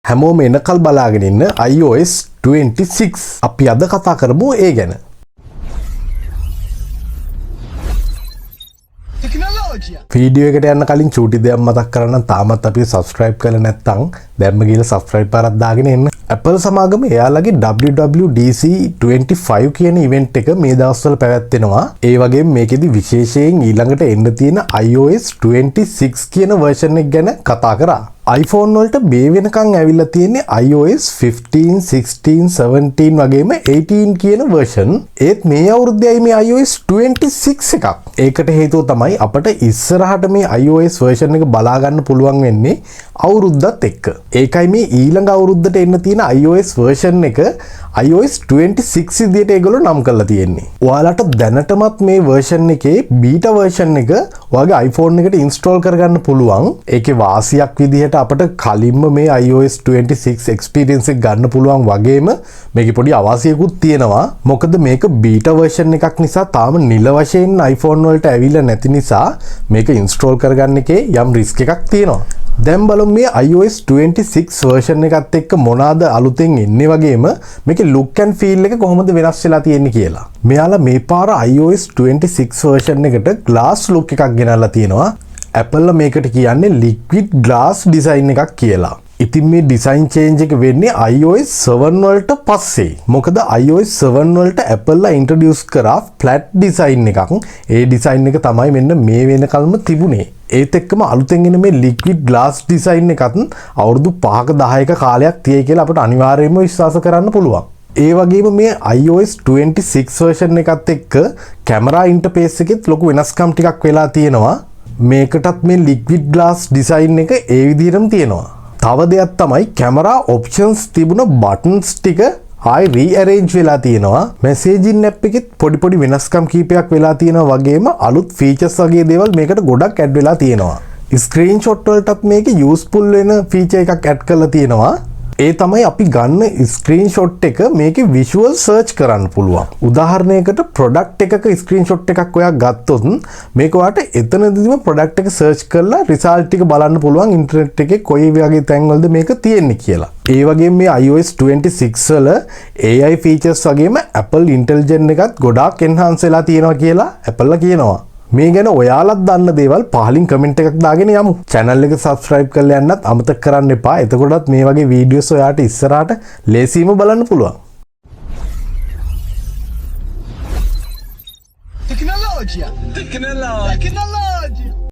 හැමෝම එනකල් බලාගෙන ඉන්න iOS 26 අපි අද කතා කරමු ඒ ගැන. වීඩියෝ එකට යන්න කලින් චූටි දෙයක් මතක් කරන්න තාමත් අපි subscribe කරලා නැත්නම් දැන්ම ගිහලා subscribe පාරක් දාගෙන එන්න. Apple සමාගම එයාලගේ WWDC 25 කියන event එක මේ දවස්වල පැවැත්වෙනවා. ඒ වගේම මේකෙදි විශේෂයෙන් ඊළඟට එන්න තියෙන iOS 26 කියන version එක ගැන කතා කරා. iPhone වලට මේ වෙනකන් ඇවිල්ලා තියෙන්නේ iOS 15, 16, 17 වගේම 18 කියන version. ඒත් මේ අවුරුද්දේයි මේ iOS 26 එකක්. ඒකට හේතුව තමයි අපිට ඉස්සරහට මේ iOS version එක බලා ගන්න පුළුවන් වෙන්නේ අවුරුද්දත් එක්ක. ඒකයි මේ ඊළඟ අවුරුද්දට එන්න තියෙන iOS version එක iOS 26 විදියට ඒගොල්ලෝ නම් කරලා තියෙන්නේ. ඔයාලට දැනටමත් මේ version එකේ beta version එක ඔයාගේ iPhone එකට install කරගන්න පුළුවන්. ඒකේ වාසියක් විදියට අපට කලින්ම මේ iOS 26 experience එක ගන්න පුළුවන් වගේම මේකේ පොඩි අවාසියකුත් තියෙනවා. මොකද මේක beta version එකක් නිසා තාම නිල වශයෙන් iPhone වලට ඇවිල්ලා නැති නිසා මේක install කරගන්න එකේ යම් risk එකක් තියෙනවා. දැන් බලමු මේ iOS 26 version එකත් එක්ක මොනවාද අලුතෙන් එන්නේ වගේම මේකේ look and feel එක කොහොමද වෙනස් වෙලා තියෙන්නේ කියලා. මෙයාලා මේ පාර iOS 26 version එකට glass look එකක් ගෙනල්ලා තියෙනවා. Apple මේකට කියන්නේ liquid glass design එකක් කියලා. ඉතින් මේ design change එක වෙන්නේ iOS 7 වලට පස්සේ. මොකද iOS 7 වලට Apple introduce කරා flat design එකක්. ඒ design එක තමයි මෙන්න මේ වෙනකල්ම තිබුණේ. ඒත් එක්කම අලුතෙන් එන මේ liquid glass design එකත් අවුරුදු 5ක 10ක කාලයක් තියෙයි කියලා අපිට අනිවාර්යයෙන්ම විශ්වාස කරන්න පුළුවන්. ඒ වගේම මේ iOS 26 version එකත් එක්ක camera interface එකෙත් ලොකු වෙනස්කම් ටිකක් වෙලා තියෙනවා. මේකටත් මේ liquid glass design එක ඒ විදිහටම තියෙනවා. තව දෙයක් තමයි camera options තිබුණ buttons ටික ආයි rearrange වෙලා තියෙනවා. messaging app එකෙත් පොඩි වෙනස්කම් කීපයක් වෙලා තියෙනවා වගේම අලුත් features වගේ දේවල් මේකට ගොඩක් add වෙලා තියෙනවා. screenshot වලටත් මේක useful වෙන feature එකක් add කරලා තියෙනවා. ඒ තමයි අපි ගන්න ස්ක්‍රීන්ෂොට් එක මේකේ විෂුවල් සර්ච් කරන්න පුළුවන්. උදාහරණයකට ප්‍රොඩක්ට් එකක ස්ක්‍රීන්ෂොට් එකක් ඔයා ගත්තොත් මේක ඔයාට එතනදීම ප්‍රොඩක්ට් එක සර්ච් කරලා රිසල්ට් ටික බලන්න පුළුවන් ඉන්ටර්නෙට් එකේ කොයි වගේ තැන්වලද මේක තියෙන්නේ කියලා. ඒ වගේම මේ iOS 26 වල AI features වගේම Apple Intelligence එකත් ගොඩාක් enhance වෙලා තියෙනවා කියලා Apple කියනවා. මේ ගැන ඔයාලත් දන්න දේවල් පහලින් කමෙන්ට් එකක් දාගෙන යමු. channel එක subscribe කරලා යන්නත් අමතක කරන්න එපා. එතකොටත් මේ වගේ වීඩියෝස් ඔයාට ඉස්සරහට ලේසියෙන්ම බලන්න පුළුවන්. Tecnologia.